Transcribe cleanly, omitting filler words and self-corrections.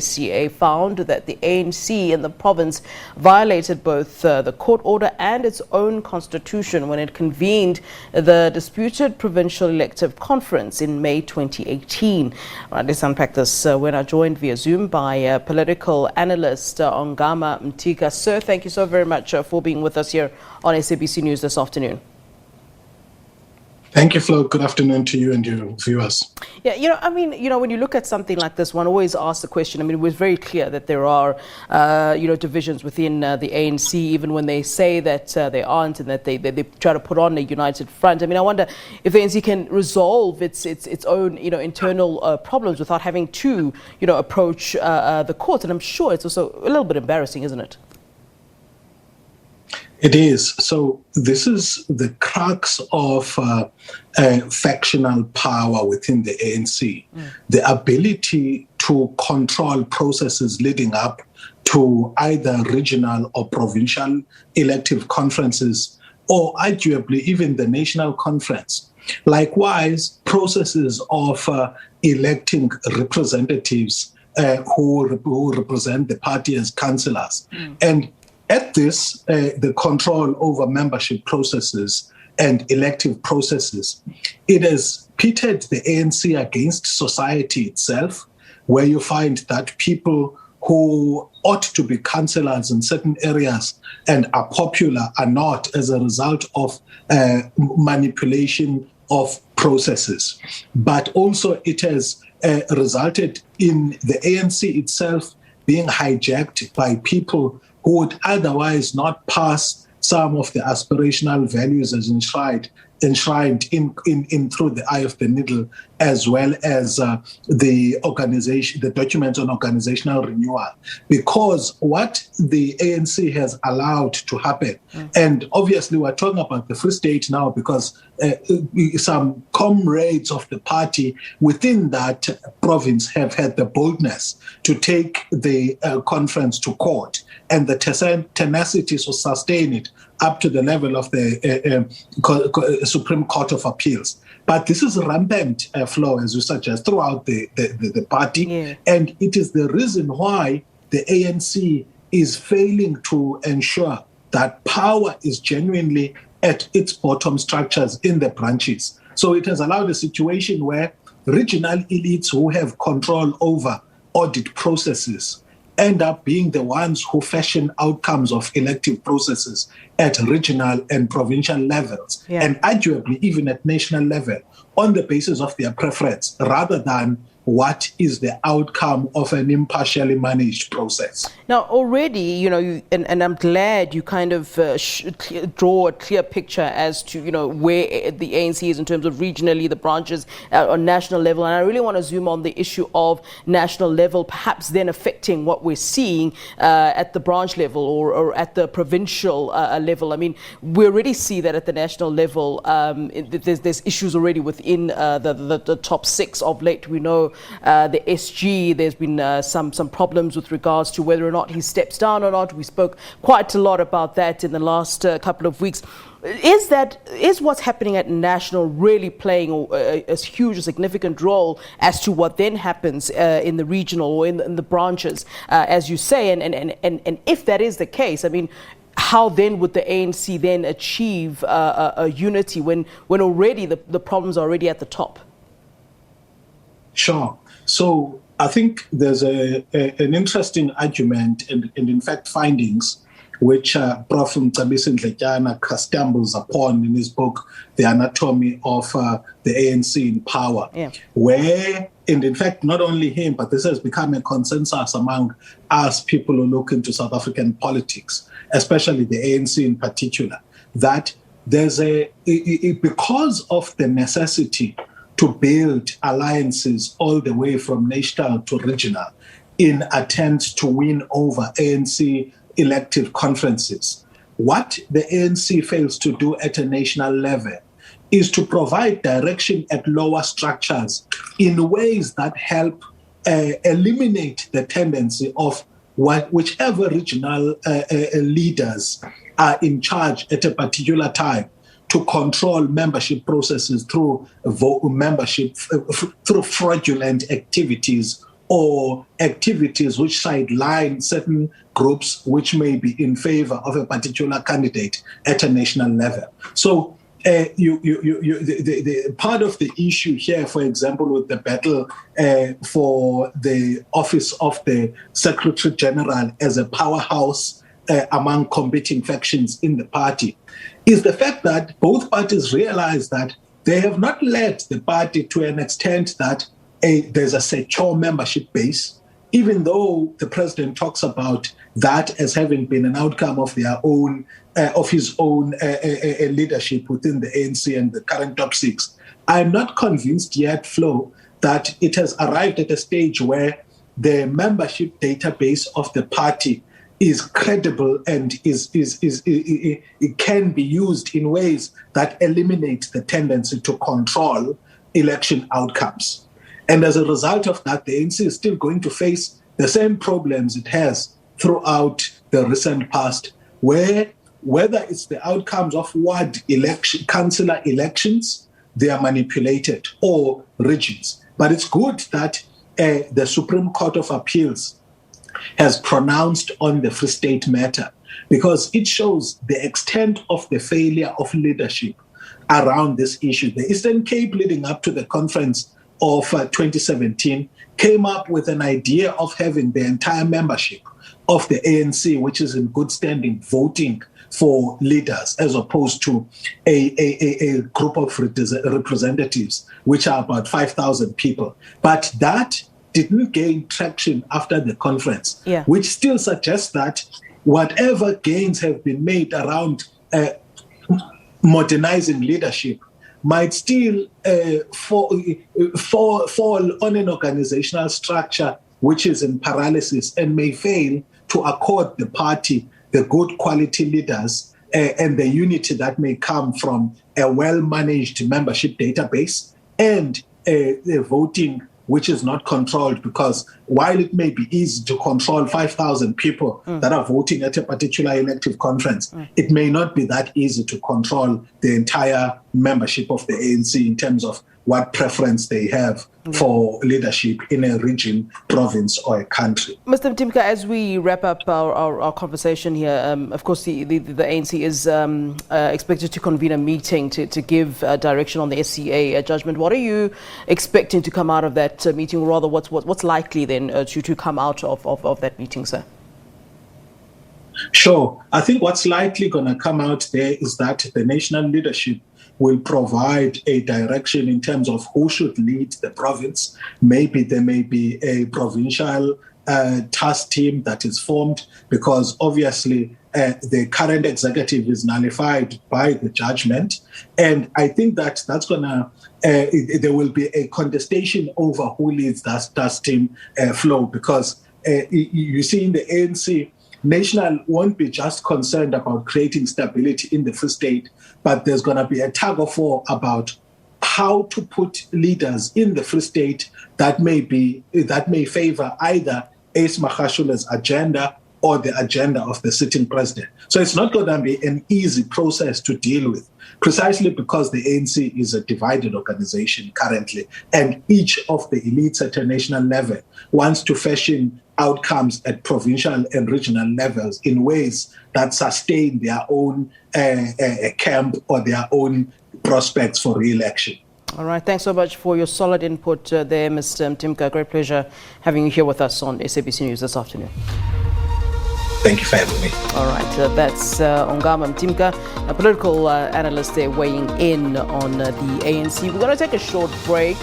SCA found that the ANC in the province violated both the court order and its own constitution when it convened the disputed provincial elective conference in May 2018. Let's unpack this. We're now joined via Zoom by political analyst Ongama Mtimka. Sir, thank you so very much for being with us here on SABC News this afternoon. Thank you, Flo. Good afternoon to you and your viewers. Yeah, when you look at something like this, one always asks the question. It was very clear that there are, divisions within the ANC, even when they say that they aren't and that they try to put on a united front. I wonder if the ANC can resolve its own, internal problems without having to, approach the court. And I'm sure it's also a little bit embarrassing, isn't it? It is. So this is the crux of factional power within the ANC. The ability to control processes leading up to either regional or provincial elective conferences, or arguably even the national conference. Likewise, processes of electing representatives who represent the party as councillors. And at this, the control over membership processes and elective processes, it has pitted the ANC against society itself, where you find that people who ought to be councillors in certain areas and are popular are not, as a result of manipulation of processes. But also it has resulted in the ANC itself being hijacked by people who would otherwise not pass some of the aspirational values as enshrined in through the eye of the needle, as well as the documents on organizational renewal. Because what the ANC has allowed to happen, and obviously we're talking about the Free State now because some comrades of the party within that province have had the boldness to take the conference to court, and the tenacity to sustain it up to the level of the Supreme Court of Appeals. But this is rampant, Flo, as you suggest, throughout the party. Yeah. And it is the reason why the ANC is failing to ensure that power is genuinely at its bottom structures in the branches. So it has allowed a situation where regional elites who have control over audit processes end up being the ones who fashion outcomes of elective processes at regional and provincial levels, and arguably even at national level, on the basis of their preference, rather than what is the outcome of an impartially managed process. Now, already, and I'm glad you kind of draw a clear picture as to, where the ANC is in terms of regionally, the branches on national level. And I really want to zoom on the issue of national level, perhaps then affecting what we're seeing at the branch level or at the provincial level. We already see that at the national level, there's issues already within the top six of late. We know the SG, there's been some problems with regards to whether or not he steps down or not. We spoke quite a lot about that in the last couple of weeks. Is what's happening at national really playing a huge, significant role as to what then happens in the regional or in the branches, as you say? And if that is the case, how then would the ANC then achieve a unity when already the problems are already at the top? Sure. So I think there's an interesting argument and in fact findings which Prof. Mcebisi Ndletyana stumbles upon in his book, The Anatomy of the ANC in Power, where, and in fact, not only him, but this has become a consensus among us people who look into South African politics, especially the ANC in particular, that there's because of the necessity to build alliances all the way from national to regional in attempts to win over ANC elective conferences. What the ANC fails to do at a national level is to provide direction at lower structures in ways that help eliminate the tendency of whichever regional leaders are in charge at a particular time to control membership processes through membership, through fraudulent activities or activities which sideline certain groups which may be in favor of a particular candidate at a national level. So the part of the issue here, for example, with the battle for the office of the Secretary General as a powerhouse among competing factions in the party, is the fact that both parties realize that they have not led the party to an extent that there's a secure membership base, even though the president talks about that as having been an outcome of their own, of his own leadership within the ANC and the current top six. I'm not convinced yet, Flo, that it has arrived at a stage where the membership database of the party is credible and it can be used in ways that eliminate the tendency to control election outcomes. And as a result of that, the ANC is still going to face the same problems it has throughout the recent past, where whether it's the outcomes of ward election, councillor elections, they are manipulated, or regions. But it's good that the Supreme Court of Appeals has pronounced on the Free State matter, because it shows the extent of the failure of leadership around this issue. The Eastern Cape, leading up to the conference of 2017, came up with an idea of having the entire membership of the ANC, which is in good standing, voting for leaders, as opposed to a group of representatives, which are about 5,000 people. But that didn't gain traction after the conference, which still suggests that whatever gains have been made around modernizing leadership might still fall on an organizational structure which is in paralysis and may fail to accord the party the good quality leaders and the unity that may come from a well-managed membership database and the voting which is not controlled, because while it may be easy to control 5,000 people that are voting at a particular elective conference, it may not be that easy to control the entire membership of the ANC in terms of what preference they have for leadership in a region, province, or a country. Mr. Mtimka, as we wrap up our conversation here, of course, the ANC is expected to convene a meeting to give direction on the SCA judgment. What are you expecting to come out of that meeting, or rather what's likely then to come out of that meeting, sir? Sure. I think what's likely going to come out there is that the national leadership will provide a direction in terms of who should lead the province. Maybe there may be a provincial task team that is formed, because obviously the current executive is nullified by the judgment. And I think that's going to, there will be a contestation over who leads that task team flow, because you see in the ANC, National won't be just concerned about creating stability in the Free State, but there's going to be a tug of war about how to put leaders in the Free State that may favor either Ace Magashula's agenda or the agenda of the sitting president. So it's not going to be an easy process to deal with, precisely because the ANC is a divided organization currently, and each of the elites at a national level wants to fashion outcomes at provincial and regional levels in ways that sustain their own camp or their own prospects for re-election. All right. Thanks so much for your solid input there, Mr. Mtimka. Great pleasure having you here with us on SABC News this afternoon. Thank you for having me. All right. That's Ongama Mtimka, a political analyst there weighing in on the ANC. We're going to take a short break.